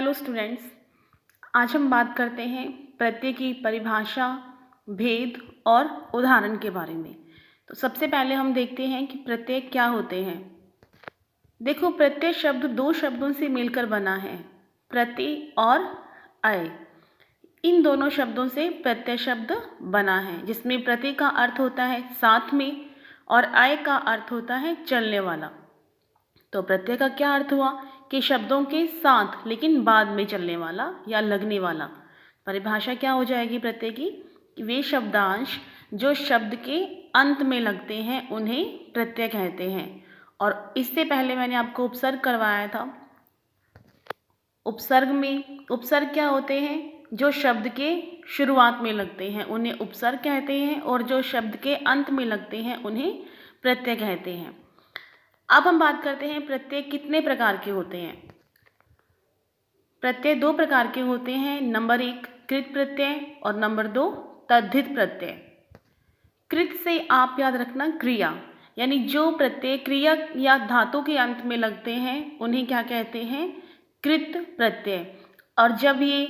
Hello students, आज हम बात करते हैं प्रत्यय की परिभाषा, भेद और उदाहरण के बारे में। तो सबसे पहले हम देखते हैं कि प्रत्यय क्या होते हैं। देखो, प्रत्यय शब्द दो शब्दों से मिलकर बना है, प्रति और अय। इन दोनों शब्दों से प्रत्यय शब्द बना है, जिसमें प्रति का अर्थ होता है साथ में और अय का अर्थ होता है चलने वाला। तो प्रत्यय का क्या अर्थ हुआ कि शब्दों के साथ लेकिन बाद में चलने वाला या लगने वाला। परिभाषा क्या हो जाएगी प्रत्यय की कि वे शब्दांश जो शब्द के अंत में लगते हैं उन्हें प्रत्यय कहते हैं। और इससे पहले मैंने आपको उपसर्ग करवाया था। उपसर्ग क्या होते हैं? जो शब्द के शुरुआत में लगते हैं उन्हें उपसर्ग कहते हैं, और जो शब्द के अंत में लगते हैं उन्हें प्रत्यय कहते हैं। अब हम बात करते हैं प्रत्यय कितने प्रकार के होते हैं। प्रत्यय दो प्रकार के होते हैं। नंबर 1 कृत प्रत्यय और नंबर 2 तद्धित प्रत्यय। कृत से आप याद रखना क्रिया, यानी जो प्रत्यय क्रिया या धातु के अंत में लगते हैं उन्हें क्या कहते हैं? कृत प्रत्यय। और जब ये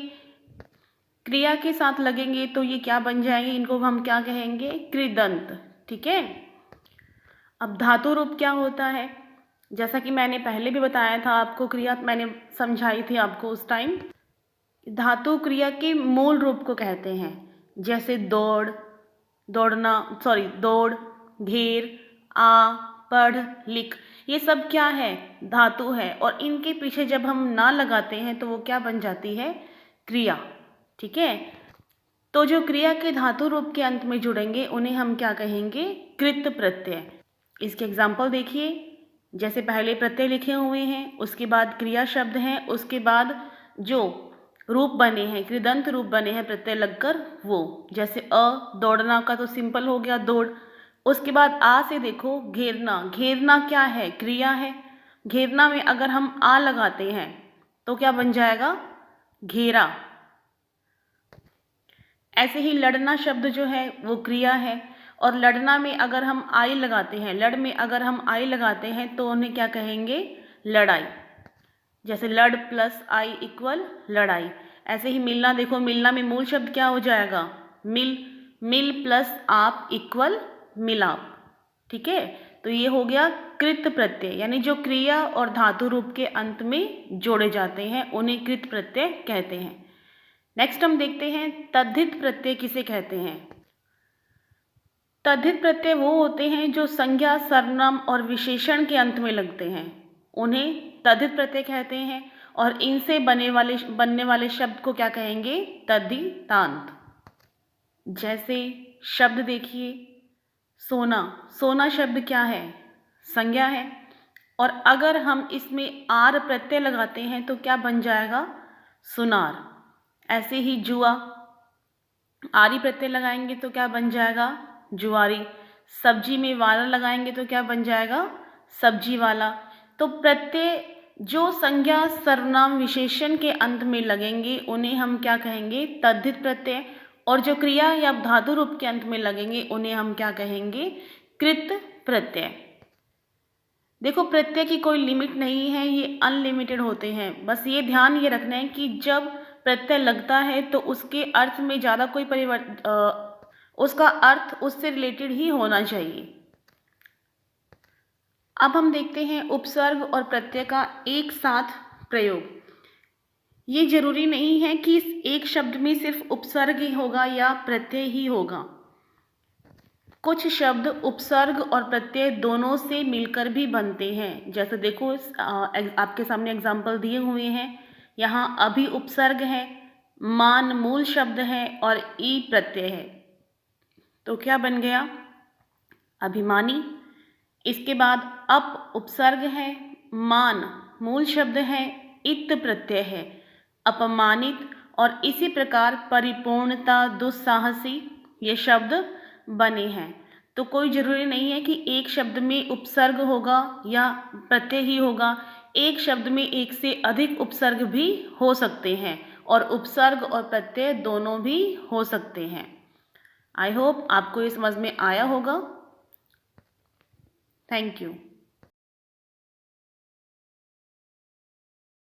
क्रिया के साथ लगेंगे तो ये क्या बन जाएंगे? इनको हम क्या कहेंगे? कृदंत। ठीक है। अब धातु रूप क्या होता है? जैसा कि मैंने पहले भी बताया था आपको, क्रिया मैंने समझाई थी आपको उस टाइम। धातु क्रिया के मूल रूप को कहते हैं, जैसे दौड़, दौड़, घेर, आ, पढ़, लिख। ये सब क्या है? धातु है। और इनके पीछे जब हम ना लगाते हैं तो वो क्या बन जाती है? क्रिया। ठीक है। तो जो क्रिया के धातु रूप के अंत में जुड़ेंगे उन्हें हम क्या कहेंगे? कृत प्रत्यय। इसके एग्जाम्पल देखिए, जैसे पहले प्रत्यय लिखे हुए हैं, उसके बाद क्रिया शब्द हैं, उसके बाद जो रूप बने हैं, कृदंत रूप बने हैं प्रत्यय लगकर, वो जैसे दौड़ना का तो सिंपल हो गया दौड़। उसके बाद आ से देखो घेरना। घेरना क्या है? क्रिया है। घेरना में अगर हम आ लगाते हैं तो क्या बन जाएगा? घेरा। ऐसे ही लड़ना शब्द जो है वो क्रिया है, और लड़ना में अगर हम आई लगाते हैं, लड़ में अगर हम आई लगाते हैं तो उन्हें क्या कहेंगे? लड़ाई। जैसे लड़ प्लस आई इक्वल लड़ाई। ऐसे ही मिलना देखो, मिलना में मूल शब्द क्या हो जाएगा? मिल। मिल प्लस आप इक्वल मिलाप। ठीक है। तो ये हो गया कृत प्रत्यय, यानी जो क्रिया और धातु रूप के अंत में जोड़े जाते हैं उन्हें कृत प्रत्यय कहते हैं। नेक्स्ट हम देखते हैं तद्धित प्रत्यय किसे कहते हैं। तद्धित प्रत्यय वो होते हैं जो संज्ञा, सर्वनाम और विशेषण के अंत में लगते हैं, उन्हें तद्धित प्रत्यय कहते हैं। और इनसे बनने वाले शब्द को क्या कहेंगे? तद्धितांत। जैसे शब्द देखिए, सोना। सोना शब्द क्या है? संज्ञा है। और अगर हम इसमें आर प्रत्यय लगाते हैं तो क्या बन जाएगा? सुनार। ऐसे ही जुआ, आरी प्रत्यय लगाएंगे तो क्या बन जाएगा? जुआरी। सब्जी में वाला लगाएंगे तो क्या बन जाएगा? सब्जी वाला। तो प्रत्यय जो संज्ञा, सर्वनाम, विशेषण के अंत में लगेंगे उन्हें हम क्या कहेंगे? तद्धित प्रत्यय। और जो क्रिया या धातु रूप के अंत में लगेंगे उन्हें हम क्या कहेंगे? कृत प्रत्यय। देखो, प्रत्यय की कोई लिमिट नहीं है, ये अनलिमिटेड होते हैं। बस ये ध्यान ये रखना है कि जब प्रत्यय लगता है तो उसके अर्थ में ज़्यादा कोई उसका अर्थ उससे रिलेटेड ही होना चाहिए। अब हम देखते हैं उपसर्ग और प्रत्यय का एक साथ प्रयोग। ये जरूरी नहीं है कि इस एक शब्द में सिर्फ उपसर्ग ही होगा या प्रत्यय ही होगा। कुछ शब्द उपसर्ग और प्रत्यय दोनों से मिलकर भी बनते हैं। जैसे देखो, आपके सामने एग्जाम्पल दिए हुए हैं। यहाँ अभी उपसर्ग है, मान मूल शब्द है और ई प्रत्यय है, तो क्या बन गया? अभिमानी। इसके बाद अप उपसर्ग है, मान मूल शब्द है, इत प्रत्यय है, अपमानित। और इसी प्रकार परिपूर्णता, दुस्साहसी, ये शब्द बने हैं। तो कोई जरूरी नहीं है कि एक शब्द में उपसर्ग होगा या प्रत्यय ही होगा। एक शब्द में एक से अधिक उपसर्ग भी हो सकते हैं, और उपसर्ग और प्रत्यय दोनों भी हो सकते हैं। आई होप आपको ये समझ में आया होगा। Thank you.